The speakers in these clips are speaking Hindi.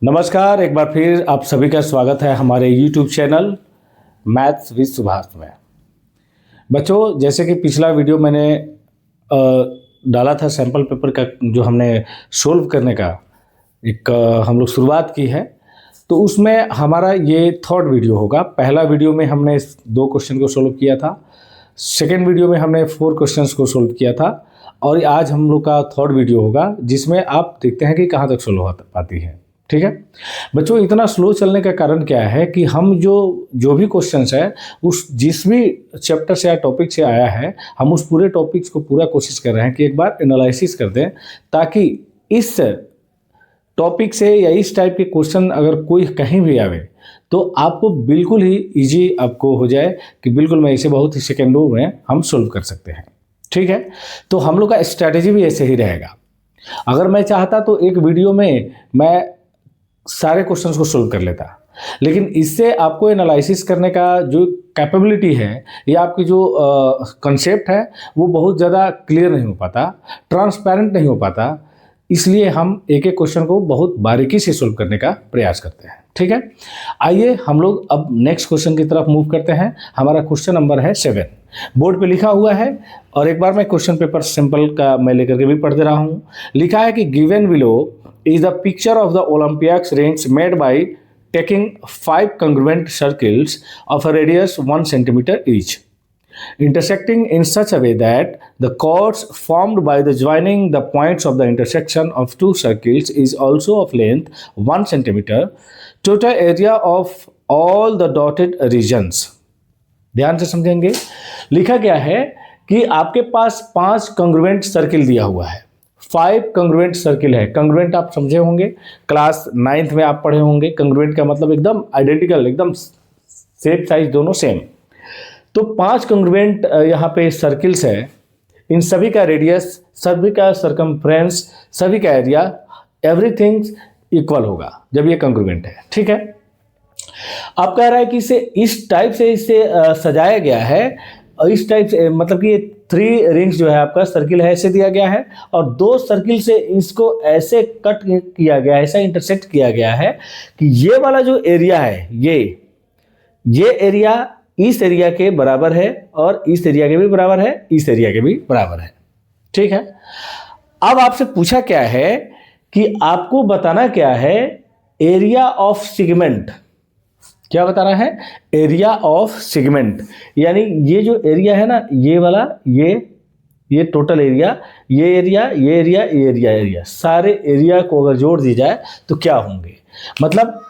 नमस्कार, एक बार फिर आप सभी का स्वागत है हमारे YouTube channel maths with Subhash में। बच्चों, जैसे कि पिछला वीडियो मैंने डाला था सैम्पल पेपर का, जो हमने सोल्व करने का एक हम लोग शुरुआत की है, तो उसमें हमारा ये थर्ड वीडियो होगा। पहला वीडियो में हमने 2 क्वेश्चन को सोल्व किया था, सेकेंड वीडियो में हमने 4 क्वेश्चंस को सोल्व किया था, और आज हम लोग का थर्ड वीडियो होगा जिसमें आप देखते हैं कि कहाँ तक सोल्व हो पाती है। ठीक है बच्चों, इतना स्लो चलने का कारण क्या है कि हम जो भी क्वेश्चंस है उस जिस भी चैप्टर से या टॉपिक से आया है, हम उस पूरे टॉपिक्स को पूरा कोशिश कर रहे हैं कि एक बार एनालिसिस कर दें, ताकि इस टॉपिक से या इस टाइप के क्वेश्चन अगर कोई कहीं भी आवे तो आपको बिल्कुल ही इजी आपको हो जाए कि बिल्कुल मैं इसे बहुत ही सेकेंडों में हम सोल्व कर सकते हैं। ठीक है, तो हम लोग का स्ट्रैटेजी भी ऐसे ही रहेगा। अगर मैं चाहता तो एक वीडियो में मैं सारे क्वेश्चंस को सोल्व कर लेता, लेकिन इससे आपको एनालिसिस करने का जो कैपेबिलिटी है या आपकी जो कंसेप्ट है वो बहुत ज़्यादा क्लियर नहीं हो पाता, ट्रांसपेरेंट नहीं हो पाता। इसलिए हम एक एक क्वेश्चन को बहुत बारीकी से सोल्व करने का प्रयास करते हैं। ठीक है, आइए हम लोग अब नेक्स्ट क्वेश्चन की तरफ मूव करते हैं। हमारा क्वेश्चन नंबर है 7, बोर्ड पे लिखा हुआ है, और एक बार मैं क्वेश्चन पेपर सिंपल का मैं लेकर के भी पढ़ दे रहा हूँ। लिखा है कि given below is the picture of the Olympics rings made by taking 5 congruent circles of a radius 1 centimeter each, intersecting in such a way that the chords formed by the joining the points of the intersection of 2 circles is also of length 1 centimeter. Total area of all the dotted regions. ध्यान से समझेंगे। लिखा गया है कि आपके पास 5 कॉन्ग्रुएंट सर्किल दिया हुआ है, 5 कॉन्ग्रुएंट सर्किल है। कॉन्ग्रुएंट आप समझे होंगे, क्लास 9th में आप पढ़े होंगे। कॉन्ग्रुएंट का मतलब एकदम आइडेंटिकल, एकदम शेप साइज दोनों सेम। तो 5 कॉन्ग्रुएंट यहाँ पे सर्किल्स है, इन सभी का रेडियस, सभी का सर्कमफ्रेंस, सभी का एरिया, एवरीथिंग इक्वल होगा जब ये कॉन्ग्रुएंट है। ठीक है, आप कह रहा है कि इसे इस टाइप से इसे सजाया गया है, और इस टाइप से मतलब कि 3 रिंग्स जो है आपका सर्किल है ऐसे दिया गया है, और 2 सर्किल से इसको ऐसे कट किया गया है, ऐसा इंटरसेक्ट किया गया है कि ये वाला जो एरिया है, ये एरिया इस एरिया के बराबर है, और इस एरिया के भी बराबर है, इस एरिया के भी बराबर है। ठीक है, अब आपसे पूछा क्या है कि आपको बताना क्या है, एरिया ऑफ सेगमेंट। क्या बताना है? एरिया ऑफ सेगमेंट, यानी ये जो एरिया है ना, ये वाला, ये टोटल एरिया, ये एरिया, ये एरिया, ये एरिया, सारे एरिया को अगर जोड़ दी जाए तो क्या होंगे। मतलब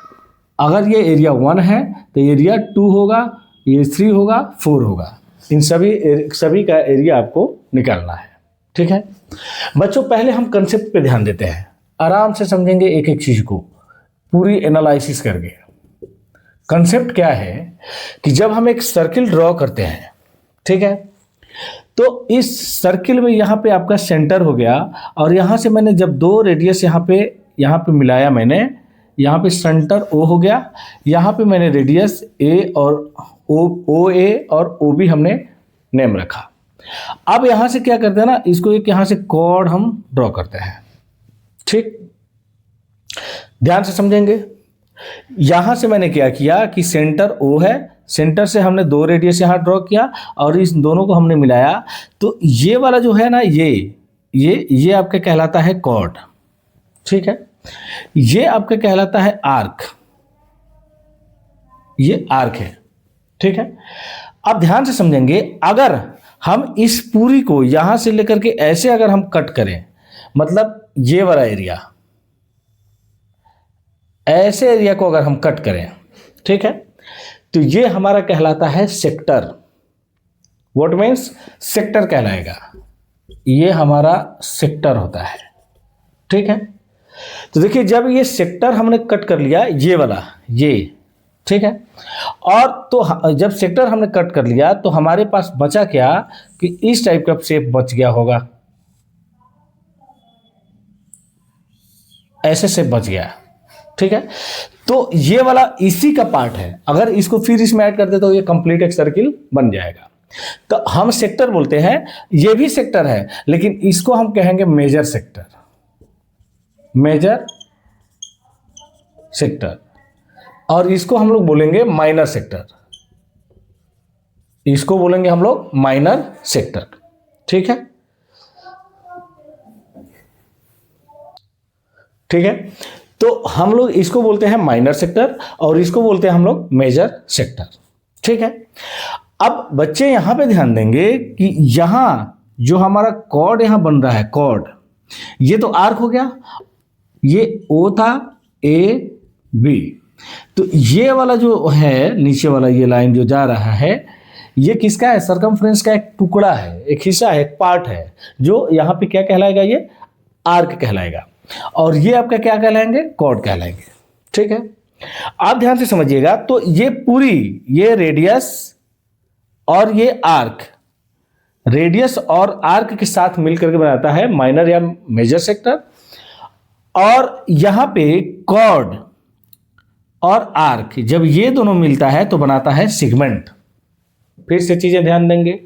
अगर ये एरिया 1 है तो एरिया 2 होगा, ये 3 होगा, 4 होगा। इन सभी का एरिया आपको निकालना है। ठीक है बच्चों, पहले हम कंसेप्ट पे ध्यान देते हैं, आराम से समझेंगे एक एक चीज को पूरी एनालिसिस करके। कंसेप्ट क्या है कि जब हम एक सर्किल ड्रॉ करते हैं, ठीक है, तो इस सर्किल में यहाँ पे आपका सेंटर हो गया, और यहाँ से मैंने जब 2 रेडियस यहाँ पे मिलाया, मैंने यहाँ पे सेंटर O हो गया, यहाँ पे मैंने रेडियस A और OA और OB हमने नेम रखा। अब यहाँ से क्या करते हैं ना, इसको एक यहाँ से कॉर्ड हम ड्रॉ करते हैं। ठीक, ध्यान से समझेंगे। यहां से मैंने क्या किया कि सेंटर O है, सेंटर से हमने 2 रेडियस यहां ड्रॉ किया, और इस दोनों को हमने मिलाया, तो ये वाला जो है ना, ये आपका कहलाता है कॉर्ड। ठीक है, ये आपका कहलाता है आर्क, ये आर्क है। ठीक है, अब ध्यान से समझेंगे, अगर हम इस पूरी को यहां से लेकर के ऐसे अगर हम कट करें, मतलब ये वाला एरिया, ऐसे एरिया को अगर हम कट करें, ठीक है, तो ये हमारा कहलाता है सेक्टर। What means? सेक्टर कहलाएगा, ये हमारा सेक्टर होता है। ठीक है, तो देखिए जब ये सेक्टर हमने कट कर लिया, ये वाला, ये, ठीक है, और तो जब सेक्टर हमने कट कर लिया तो हमारे पास बचा क्या कि इस टाइप का शेप बच गया होगा, ऐसे शेप बच गया। ठीक है, तो ये वाला इसी का पार्ट है, अगर इसको फिर इसमें ऐड कर दे तो ये कंप्लीट एक सर्किल बन जाएगा। तो हम सेक्टर बोलते हैं, ये भी सेक्टर है, लेकिन इसको हम कहेंगे मेजर सेक्टर, मेजर सेक्टर, और इसको हम लोग बोलेंगे माइनर सेक्टर, इसको बोलेंगे हम लोग माइनर सेक्टर। ठीक है, ठीक है। तो हम लोग इसको बोलते हैं माइनर सेक्टर और इसको बोलते हैं हम लोग मेजर सेक्टर। ठीक है। अब बच्चे यहां पे ध्यान देंगे कि यहां जो हमारा कॉर्ड यहां बन रहा है, कॉर्ड, ये तो आर्क हो गया, ये ओ था, ए बी, तो ये वाला जो है नीचे वाला ये लाइन जो जा रहा है, ये किसका है? सरकमफ्रेंस का एक टुकड़ा है, एक हिस्सा है, एक पार्ट है, जो यहां पे क्या कहलाएगा? ये आर्क कहलाएगा, और ये आपका क्या कहलाएंगे? कॉर्ड कहलाएंगे। ठीक है, आप ध्यान से समझिएगा। तो ये पूरी, ये रेडियस और ये आर्क, रेडियस और आर्क के साथ मिलकर के बनाता है माइनर या मेजर सेक्टर, और यहां पे कॉर्ड और आर्क जब ये दोनों मिलता है तो बनाता है सेगमेंट। फिर से चीजें ध्यान देंगे,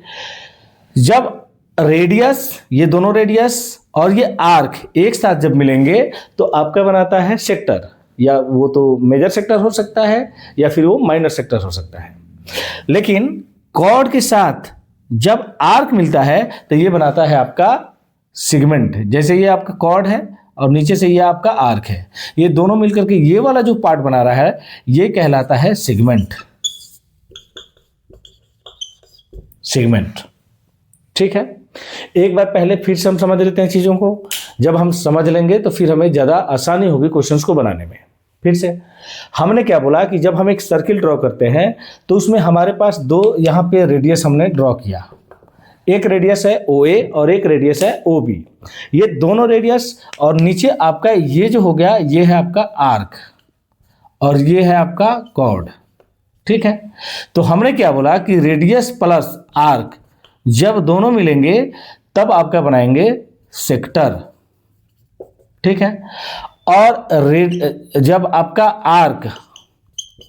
जब रेडियस, ये दोनों रेडियस और ये आर्क एक साथ जब मिलेंगे तो आपका बनाता है सेक्टर, या वो तो मेजर सेक्टर हो सकता है या फिर वो माइनर सेक्टर हो सकता है। लेकिन कॉर्ड के साथ जब आर्क मिलता है तो ये बनाता है आपका सेगमेंट। जैसे ये आपका कॉर्ड है और नीचे से ये आपका आर्क है, ये दोनों मिलकर के ये वाला जो पार्ट बना रहा है ये कहलाता है सेगमेंट। सेगमेंट, ठीक है। एक बार पहले फिर से हम समझ लेते हैं चीजों को, जब हम समझ लेंगे तो फिर हमें ज्यादा आसानी होगी क्वेश्चंस को बनाने में। फिर से हमने क्या बोला कि जब हम एक सर्किल ड्रॉ करते हैं तो उसमें हमारे पास दो यहाँ पे रेडियस हमने ड्रॉ किया, एक रेडियस है OA और एक रेडियस है OB। ये दोनों रेडियस और नीचे आपका ये जो हो गया ये है आपका आर्क और ये है आपका कॉर्ड। ठीक है, तो हमने क्या बोला कि रेडियस प्लस आर्क जब दोनों मिलेंगे तब आपका बनाएंगे सेक्टर। ठीक है, और जब आपका आर्क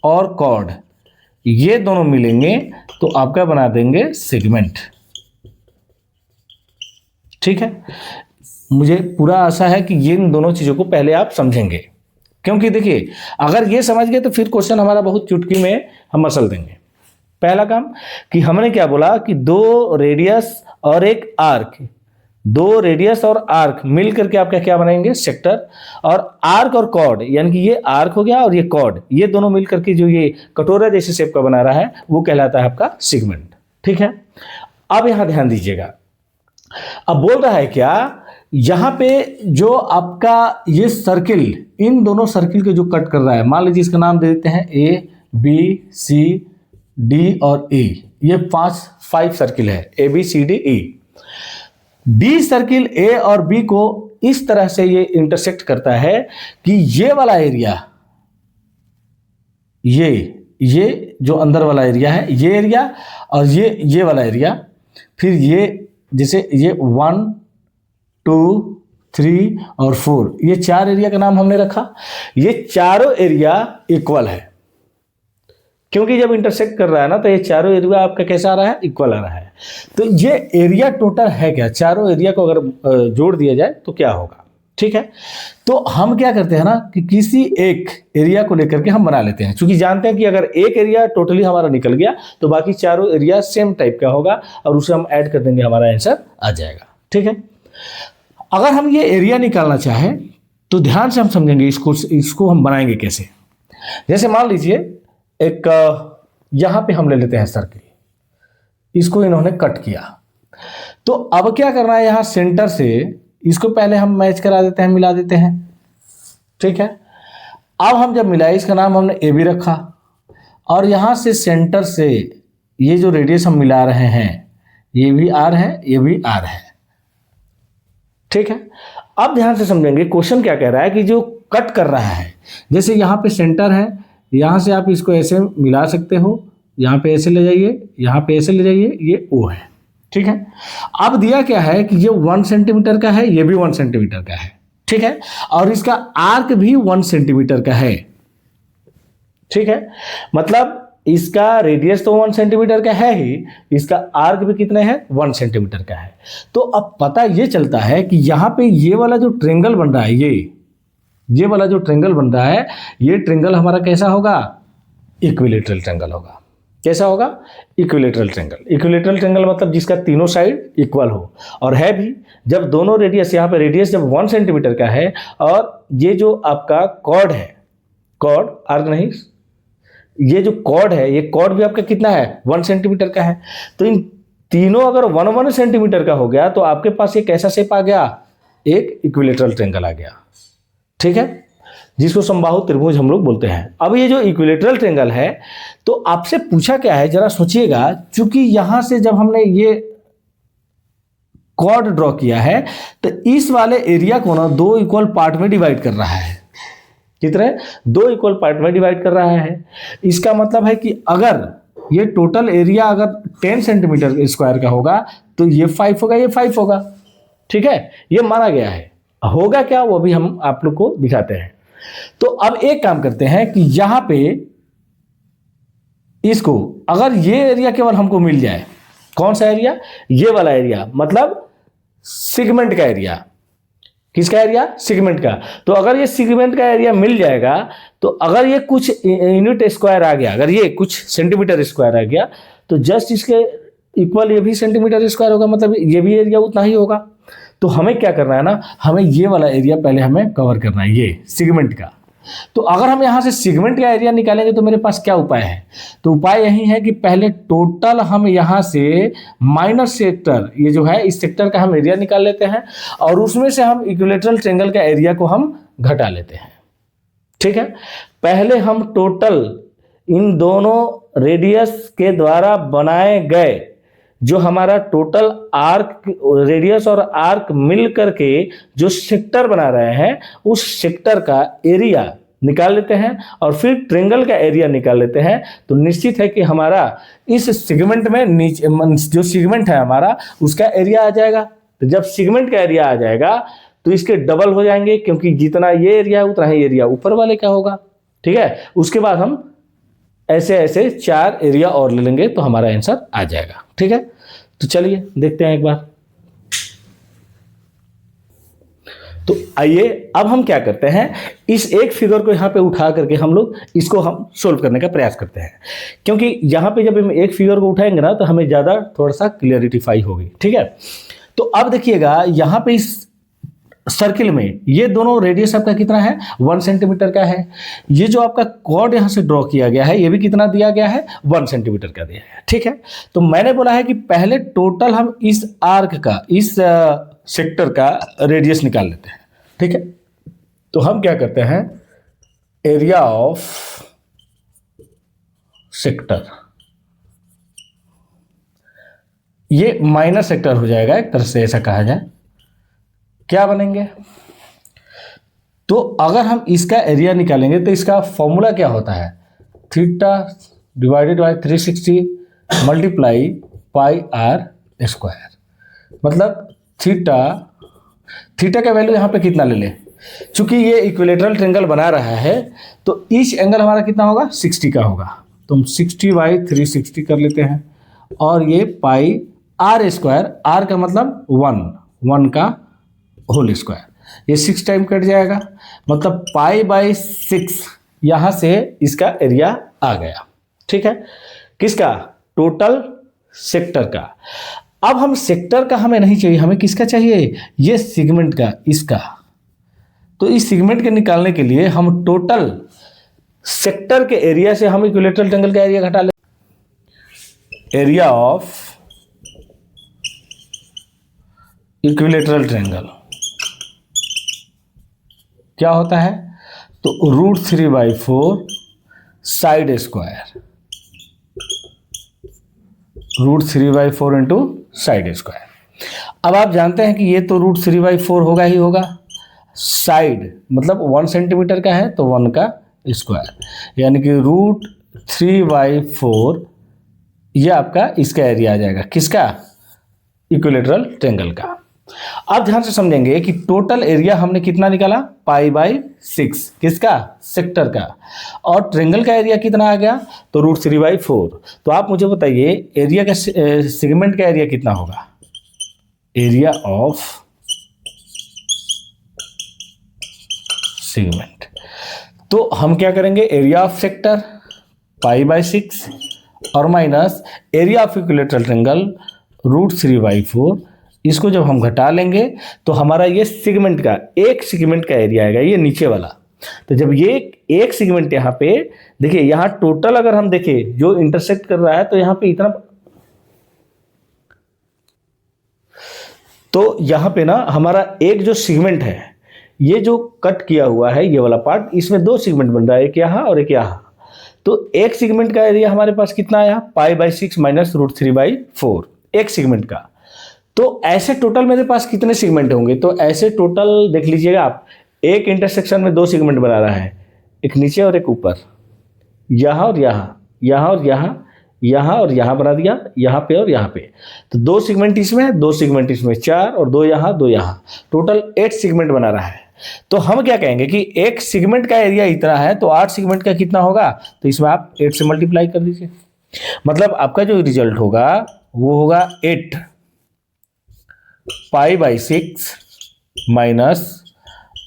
और कॉर्ड ये दोनों मिलेंगे तो आपका बना देंगे सेगमेंट। ठीक है, मुझे पूरा आशा है कि इन दोनों चीजों को पहले आप समझेंगे, क्योंकि देखिए अगर ये समझ गए तो फिर क्वेश्चन हमारा बहुत चुटकी में हम मसल देंगे। पहला काम कि हमने क्या बोला कि दो रेडियस और एक आर्क, दो रेडियस और आर्क मिल करके आपका क्या बनाएंगे? सेक्टर। और आर्क और कॉर्ड, यानी कि ये आर्क हो गया और ये कॉर्ड, ये दोनों मिल करके जो ये कटोरा जैसे शेप का बना रहा है वो कहलाता है आपका सेगमेंट। ठीक है, अब यहां ध्यान दीजिएगा, अब बोल रहा है क्या, यहां पे जो आपका ये सर्किल, इन दोनों सर्किल के जो कट कर रहा है, मान लीजिए इसका नाम दे देते हैं ABCD और E, ये 5 सर्किल है ABCDE। डी सर्किल A और B को इस तरह से ये इंटरसेक्ट करता है कि ये वाला एरिया, ये जो अंदर वाला एरिया है ये एरिया, और ये वाला एरिया, फिर ये जैसे ये 1 2 3 और 4, ये 4 एरिया का नाम हमने रखा। ये चारों एरिया इक्वल है, क्योंकि जब इंटरसेक्ट कर रहा है ना तो ये चारों एरिया आपका कैसा आ रहा है? इक्वल आ रहा है। तो ये एरिया टोटल है क्या? चारों एरिया को अगर जोड़ दिया जाए तो क्या होगा? ठीक है, तो हम क्या करते हैं ना कि किसी एक एरिया को लेकर के हम बना लेते हैं, क्योंकि जानते हैं कि अगर एक एरिया टोटली हमारा निकल गया तो बाकी चारों एरिया सेम टाइप का होगा और उसे हम ऐड कर देंगे, हमारा आंसर आ जाएगा। ठीक है, अगर हम ये एरिया निकालना चाहें तो ध्यान से हम समझेंगे इसको हम बनाएंगे कैसे। जैसे मान लीजिए एक यहां पे हम ले लेते हैं सर्किल, इसको इन्होंने कट किया, तो अब क्या करना है, यहां सेंटर से इसको पहले हम मैच करा देते हैं, मिला देते हैं। ठीक है, अब हम जब मिलाए, इसका नाम हमने AB रखा, और यहां से सेंटर से ये जो रेडियस हम मिला रहे हैं ये भी R है, ये भी R है। ठीक है, अब ध्यान से समझेंगे क्वेश्चन क्या कह रहा है कि जो कट कर रहा है, जैसे यहां पे सेंटर है, यहां से आप इसको ऐसे मिला सकते हो, यहां पे ऐसे ले जाइए, यहां पे ऐसे ले जाइए, ये O है। ठीक है, अब दिया क्या है कि ये 1 सेंटीमीटर का है, ये भी 1 सेंटीमीटर का है। ठीक है, और इसका आर्क भी 1 सेंटीमीटर का है। ठीक है, मतलब इसका रेडियस तो 1 सेंटीमीटर का है ही, इसका आर्क भी कितने हैं? 1 सेंटीमीटर का है। तो अब पता ये चलता है कि यहां पे ये वाला जो ट्रायंगल बन रहा है, ये वाला जो ट्रेंगल बन रहा है, ये ट्रेंगल हमारा कैसा होगा? इक्विलेटरल ट्रेंगल होगा। कैसा होगा? Equilateral triangle. इक्विलेटरल ट्रेंगल मतलब जिसका तीनों साइड इक्वल हो, और है भी। जब दोनों रेडियस, यहाँ पे रेडियस जब 1 सेंटीमीटर का है, और ये जो आपका कॉर्ड है, कॉर्ड आर्क नहीं, ये जो कॉर्ड है, ये कॉर्ड भी आपका कितना है? 1 सेंटीमीटर का है। तो इन तीनों अगर 1 सेंटीमीटर का हो गया तो आपके पास ये कैसा शेप आ गया? एक इक्विलेटरल ट्रेंगल आ गया। ठीक है, जिसको समबाहु त्रिभुज हम लोग बोलते हैं। अब ये जो इक्विलेटरल ट्रेंगल है, तो आपसे पूछा क्या है, जरा सोचिएगा। चूंकि यहां से जब हमने ये कॉर्ड ड्रॉ किया है, तो इस वाले एरिया को ना 2 इक्वल पार्ट में डिवाइड कर रहा है। कितने? 2 इक्वल पार्ट में डिवाइड कर रहा है। इसका मतलब है कि अगर ये टोटल एरिया अगर 10 सेंटीमीटर स्क्वायर का होगा, तो ये 5 होगा, ये 5 होगा। ठीक है, ये माना गया है। होगा क्या, वो भी हम आप लोग को दिखाते हैं। तो अब एक काम करते हैं कि यहां पे इसको, अगर ये एरिया केवल हमको मिल जाए, कौन सा एरिया? ये वाला एरिया, मतलब सेगमेंट का एरिया। किसका एरिया? सेगमेंट का। तो अगर ये सेगमेंट का एरिया मिल जाएगा, तो अगर ये कुछ यूनिट स्क्वायर आ गया, अगर ये कुछ सेंटीमीटर स्क्वायर आ गया, तो जस्ट इसके इक्वल ये भी सेंटीमीटर स्क्वायर होगा, मतलब ये भी एरिया उतना ही होगा। तो हमें क्या करना है ना, हमें ये वाला एरिया पहले हमें कवर करना है, ये सेगमेंट का। तो अगर हम यहां से सेगमेंट का एरिया निकालेंगे तो मेरे पास क्या उपाय है? तो उपाय यही है कि पहले टोटल हम यहां से माइनर सेक्टर, ये जो है इस सेक्टर का हम एरिया निकाल लेते हैं, और उसमें से हम इक्विलेटरल ट्रेंगल का एरिया को हम घटा लेते हैं। ठीक है, पहले हम टोटल इन दोनों रेडियस के द्वारा बनाए गए जो हमारा टोटल आर्क, रेडियस और आर्क मिल करके जो सेक्टर बना रहे हैं, उस सेक्टर का एरिया निकाल लेते हैं, और फिर ट्रेंगल का एरिया निकाल लेते हैं। तो निश्चित है कि हमारा इस सेगमेंट में नीचे जो सेगमेंट है हमारा, उसका एरिया आ जाएगा। तो जब सेगमेंट का एरिया आ जाएगा तो इसके डबल हो जाएंगे, क्योंकि जितना ये एरिया है उतना ही एरिया ऊपर वाले का होगा। ठीक है, उसके बाद हम ऐसे ऐसे 4 एरिया और ले लेंगे तो हमारा आंसर आ जाएगा। ठीक है, तो चलिए देखते हैं एक बार। तो आइए अब हम क्या करते हैं, इस एक फिगर को यहां पे उठा करके हम लोग इसको हम सोल्व करने का प्रयास करते हैं, क्योंकि यहां पे जब हम एक फिगर को उठाएंगे ना तो हमें ज्यादा थोड़ा सा क्लियरिटीफाई होगी। ठीक है, तो अब देखिएगा यहां पे इस सर्किल में ये दोनों रेडियस आपका कितना है? 1 सेंटीमीटर का है। ये जो आपका कॉर्ड यहां से ड्रॉ किया गया है, ये भी कितना दिया गया है? 1 सेंटीमीटर का दिया है। ठीक है, तो मैंने बोला है कि पहले टोटल हम इस आर्क का, इस सेक्टर का रेडियस निकाल लेते हैं। ठीक है, तो हम क्या करते हैं, एरिया ऑफ सेक्टर, ये माइनर सेक्टर हो जाएगा एक तरह से, ऐसा कहा जाए। क्या बनेंगे? तो अगर हम इसका एरिया निकालेंगे तो इसका फॉर्मूला क्या होता है? Theta divided by 360 multiply pi r square. मतलब थीटा का वैल्यू यहाँ पे कितना ले लें, चूंकि ये इक्विलेटरल ट्रेंगल बना रहा है तो ईच एंगल हमारा कितना होगा? 60 का होगा। तो हम 60/360 कर लेते हैं, और ये पाई आर स्क्वायर, आर का मतलब 1 का होल स्क्वायर, ये 6 टाइम कट जाएगा, मतलब पाई/6 यहां से इसका एरिया आ गया। ठीक है, किसका? टोटल सेक्टर का। अब हम सेक्टर का हमें नहीं चाहिए, हमें किसका चाहिए? ये सेगमेंट का, इसका। तो इस सेगमेंट के निकालने के लिए हम टोटल सेक्टर के एरिया से हम इक्विलेटरल ट्रेंगल का एरिया घटा ले। एरिया ऑफ इक्विलेटरल ट्रेंगल क्या होता है? तो √3/4 side square, √3/4 into side square. अब आप जानते हैं कि ये तो √3/4 होगा ही होगा, साइड मतलब 1 सेंटीमीटर का है तो 1 का स्क्वायर, यानी कि √3/4 ये आपका इसका एरिया आ जाएगा। किसका? इक्विलेटरल ट्रेंगल का। अब ध्यान से समझेंगे कि टोटल एरिया हमने कितना निकाला? पाई/6, किसका? सेक्टर का। और ट्रेंगल का एरिया कितना आ गया? तो √3/4। तो आप मुझे बताइए एरिया का, सेगमेंट का एरिया कितना होगा? Area of segment. तो हम क्या करेंगे, एरिया ऑफ सेक्टर π/6 और minus area of equilateral triangle √3/4, इसको जब हम घटा लेंगे तो हमारा ये सेगमेंट का, एक सेगमेंट का एरिया आएगा, ये नीचे वाला। तो जब ये एक सेगमेंट यहाँ पे देखिए, यहाँ टोटल अगर हम देखें जो इंटरसेक्ट कर रहा है तो यहाँ पे इतना, तो यहाँ पे ना हमारा एक जो सेगमेंट है, ये जो कट किया हुआ है ये वाला पार्ट, इसमें दो सेगमेंट बन रहा है, एक यहाँ और एक यहाँ। तो एक सेगमेंट का एरिया हमारे पास कितना आया, π/6 माइनस √3/4, एक सेगमेंट का। तो ऐसे टोटल मेरे पास कितने सेगमेंट होंगे, तो ऐसे टोटल देख लीजिएगा आप, एक इंटरसेक्शन में दो सेगमेंट बना रहा है, एक नीचे और एक ऊपर, यहाँ और यहाँ, यहाँ और यहाँ, यहाँ और यहाँ बना दिया, यहाँ पे और यहाँ पे। तो दो सेगमेंट इसमें, दो सेगमेंट इसमें, 4 और 2 यहाँ, 2 यहाँ, टोटल 8 सेगमेंट बना रहा है। तो हम क्या कहेंगे कि एक सेगमेंट का एरिया इतना है, तो 8 सेगमेंट का कितना होगा, तो इसमें आप 8 से मल्टीप्लाई कर दीजिए। मतलब आपका जो रिजल्ट होगा वो होगा 8 π/6 माइनस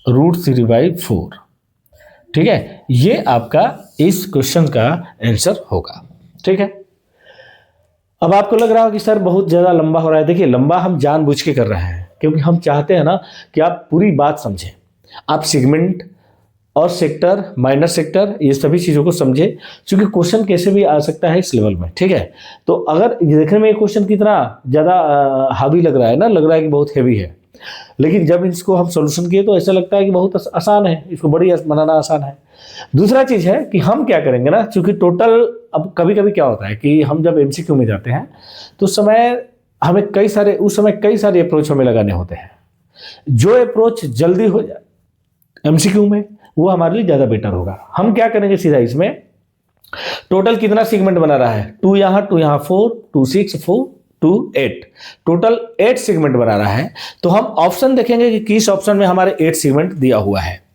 √3/4। ठीक है, ये आपका इस क्वेश्चन का आंसर होगा। ठीक है, अब आपको लग रहा हो कि सर बहुत ज़्यादा लंबा हो रहा है। देखिए, लंबा हम जानबूझ के कर रहे हैं क्योंकि हम चाहते हैं ना कि आप पूरी बात समझें, आप सेगमेंट और सेक्टर, माइनर सेक्टर, ये सभी चीज़ों को समझें, क्योंकि क्वेश्चन कैसे भी आ सकता है इस लेवल में। ठीक है, तो अगर देखने में ये क्वेश्चन कितना ज़्यादा हावी लग रहा है ना, लग रहा है कि बहुत हैवी है, लेकिन जब इसको हम सोल्यूशन किए तो ऐसा लगता है कि बहुत आसान है, इसको बड़ी बनाना आसान है। दूसरा चीज़ है कि हम क्या करेंगे ना, चूंकि टोटल, अब कभी कभी क्या होता है कि हम जब एमसीक्यू में जाते हैं तो उस समय कई सारे अप्रोच हमें लगाने होते हैं। जो अप्रोच जल्दी हो जाए एमसीक्यू में वो हमारे लिए ज़्यादा बेटर होगा। हम क्या करेंगे, सीधा इसमें टोटल कितना सेगमेंट बना रहा है, 2 यहाँ 4, 2 6 4 2 8, टोटल 8 सेगमेंट बना रहा है। तो हम ऑप्शन देखेंगे कि किस ऑप्शन में हमारे 8 सेगमेंट दिया हुआ है।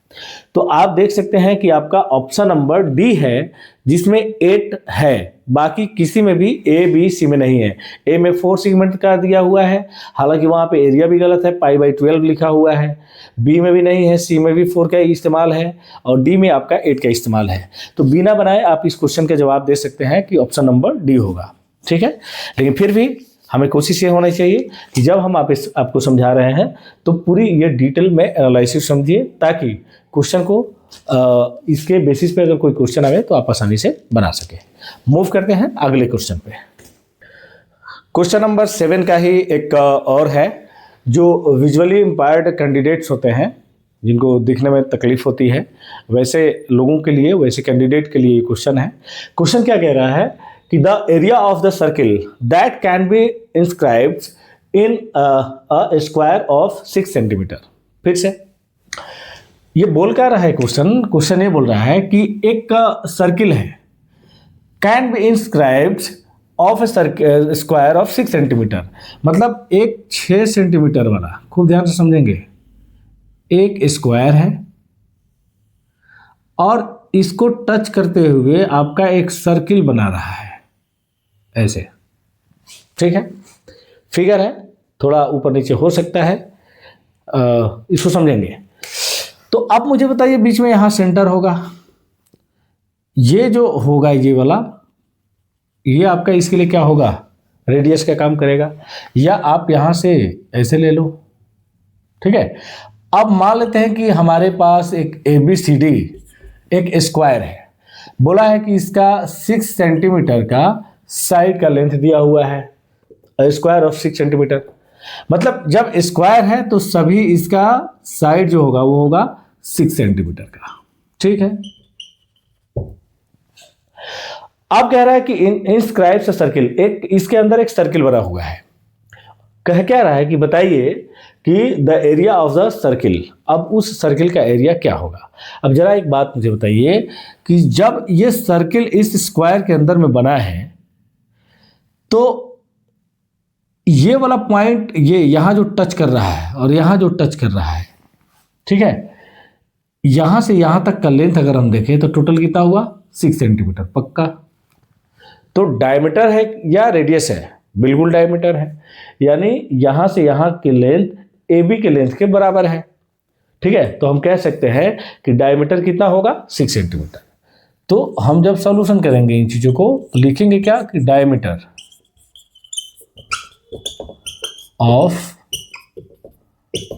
तो आप देख सकते हैं कि आपका ऑप्शन नंबर डी है जिसमें 8 है, बाकी किसी में भी ए बी सी में नहीं है। ए में 4 सेगमेंट का दिया हुआ है, हालांकि वहां पे एरिया भी गलत है, π/12 लिखा हुआ है। बी में भी नहीं है, सी में भी 4 का इस्तेमाल है और डी में आपका 8 का इस्तेमाल है। तो बिना बनाए आप इस क्वेश्चन का जवाब दे सकते हैं कि ऑप्शन नंबर डी होगा। ठीक है, लेकिन फिर भी हमें कोशिश ये होनी चाहिए कि जब हम आपको समझा रहे हैं तो पूरी ये डिटेल में एनालिसिस समझिए, ताकि क्वेश्चन को इसके बेसिस पे अगर कोई क्वेश्चन आए तो आप आसानी से बना सके। मूव करते हैं अगले क्वेश्चन पे। क्वेश्चन नंबर 7 का ही एक और है, जो विजुअली इम्पायर्ड कैंडिडेट्स होते हैं, जिनको दिखने में तकलीफ होती है, वैसे लोगों के लिए, वैसे कैंडिडेट के लिए क्वेश्चन है। क्वेश्चन क्या कह रहा है कि the area of the circle that can be inscribed in a square of 6 centimetre. फिर से ये बोल क्या रहा है क्वेश्चन ये बोल रहा है कि एक सर्किल है, can be inscribed of A square of 6 centimetre, मतलब एक 6 सेंटीमीटर वाला, खूब ध्यान से समझेंगे, एक स्क्वायर है और इसको टच करते हुए आपका एक सर्किल बना रहा है ऐसे। ठीक है, फिगर है, थोड़ा ऊपर नीचे हो सकता है, इसको समझेंगे। तो अब मुझे बताइए, बीच में यहां सेंटर होगा, ये जो होगा ये वाला, ये आपका इसके लिए क्या होगा, रेडियस का काम करेगा, या आप यहां से ऐसे ले लो। ठीक है, अब मान लेते हैं कि हमारे पास एक ABCD एक स्क्वायर है, बोला है कि इसका 6 सेंटीमीटर का साइड का लेंथ दिया हुआ है, स्क्वायर ऑफ 6 सेंटीमीटर। मतलब जब स्क्वायर है तो सभी इसका साइड जो होगा वो होगा 6 सेंटीमीटर का। ठीक है, अब कह रहा है कि इंस्क्राइब्स अ सर्किल, एक इसके अंदर एक सर्किल बना हुआ है। कह क्या रहा है कि बताइए कि the area of the circle, अब उस सर्किल का एरिया क्या होगा। अब जरा एक बात मुझे बताइए कि जब ये सर्किल इस स्क्वायर के अंदर में बना है तो ये वाला पॉइंट, ये यहां जो टच कर रहा है और यहां जो टच कर रहा है, ठीक है, यहां से यहां तक का लेंथ अगर हम देखें तो टोटल कितना हुआ, 6 सेंटीमीटर पक्का। तो डायमीटर है या रेडियस है, बिल्कुल डायमीटर है, यानी यहां से यहां की लेंथ AB के लेंथ के बराबर है। ठीक है, तो हम कह सकते हैं कि डायमीटर कितना होगा 6 सेंटीमीटर। तो हम जब सॉल्यूशन करेंगे इन चीज़ों को तो लिखेंगे क्या कि डायमीटर ऑफ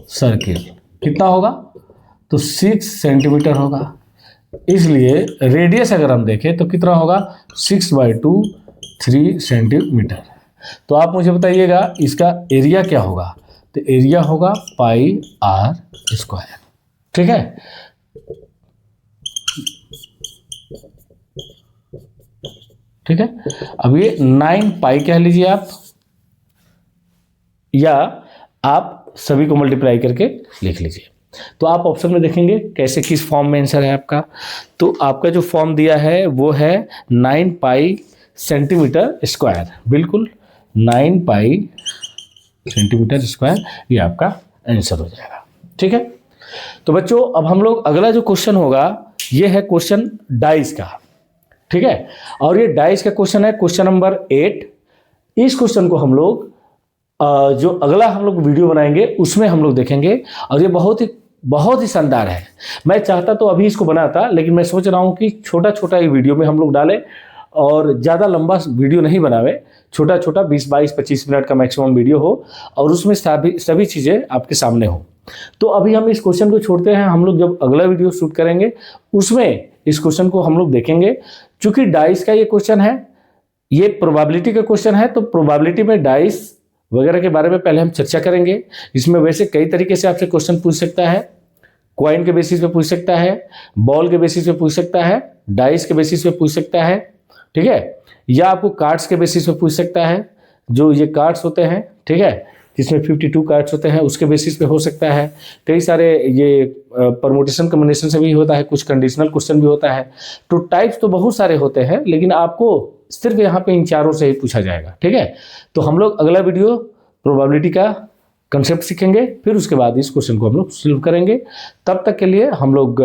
सर्किल कितना होगा, तो 6 सेंटीमीटर होगा। इसलिए रेडियस अगर हम देखें तो कितना होगा 6/2 3 सेंटीमीटर। तो आप मुझे बताइएगा इसका एरिया क्या होगा, तो एरिया होगा πr²। ठीक है, ठीक है। अब ये 9 पाई कह लीजिए आप, या आप सभी को मल्टीप्लाई करके लिख लीजिए। तो आप ऑप्शन में देखेंगे कैसे किस फॉर्म में आंसर है आपका। तो आपका जो फॉर्म दिया है वो है 9 पाई सेंटीमीटर स्क्वायर, बिल्कुल 9 पाई सेंटीमीटर स्क्वायर, ये आपका आंसर हो जाएगा। ठीक है, तो बच्चों अब हम लोग अगला जो क्वेश्चन होगा ये है क्वेश्चन डाइस का। ठीक है, और ये डाइस का क्वेश्चन है क्वेश्चन नंबर 8। इस क्वेश्चन को हम लोग जो अगला हम लोग वीडियो बनाएंगे उसमें हम लोग देखेंगे, और ये बहुत ही शानदार है। मैं चाहता तो अभी इसको बनाता, लेकिन मैं सोच रहा हूँ कि छोटा छोटा ही वीडियो में हम लोग डालें और ज़्यादा लंबा वीडियो नहीं बनावे, छोटा छोटा 20, 22, 25 मिनट का मैक्सिमम वीडियो हो और उसमें सभी चीज़ें आपके सामने हो। तो अभी हम इस क्वेश्चन को छोड़ते हैं, हम लोग जब अगला वीडियो शूट करेंगे उसमें इस क्वेश्चन को हम लोग देखेंगे। चूंकि डाइस का ये क्वेश्चन है, ये प्रोबेबिलिटी का क्वेश्चन है, तो प्रोबेबिलिटी में डाइस वगैरह के बारे में पहले हम चर्चा करेंगे। इसमें वैसे कई तरीके से आपसे क्वेश्चन पूछ सकता है, कॉइन के बेसिस पे पूछ सकता है, बॉल के बेसिस पे पूछ सकता है, डाइस के बेसिस पे पूछ सकता है, ठीक है, या आपको कार्ड्स के बेसिस पे पूछ सकता है, जो ये कार्ड्स होते हैं, ठीक है, जिसमें 52 कार्ड्स होते हैं उसके बेसिस पे हो सकता है। कई सारे ये परमुटेशन कम्बिनेशन से भी होता है, कुछ कंडीशनल क्वेश्चन भी होता है। तो टाइप्स तो बहुत सारे होते हैं, लेकिन आपको सिर्फ यहाँ पे इन चारों से ही पूछा जाएगा। ठीक है, तो हम लोग अगला वीडियो प्रोबेबिलिटी का कंसेप्ट सीखेंगे, फिर उसके बाद इस क्वेश्चन को हम लोग सॉल्व करेंगे। तब तक के लिए हम लोग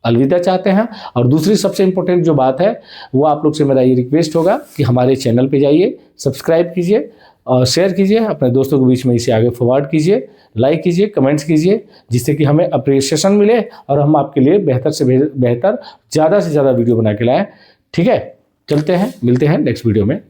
अलविदा चाहते हैं। और दूसरी सबसे इम्पोर्टेंट जो बात है वो आप लोग से मेरा ये रिक्वेस्ट होगा कि हमारे चैनल पे जाइए, सब्सक्राइब कीजिए और शेयर कीजिए, अपने दोस्तों के बीच में इसे आगे फॉरवर्ड कीजिए, लाइक कीजिए, कमेंट्स कीजिए, जिससे कि हमें अप्रिसिएशन मिले और हम आपके लिए बेहतर से बेहतर ज़्यादा से ज़्यादा वीडियो बना के लाएँ। ठीक है, चलते हैं, मिलते हैं नेक्स्ट वीडियो में।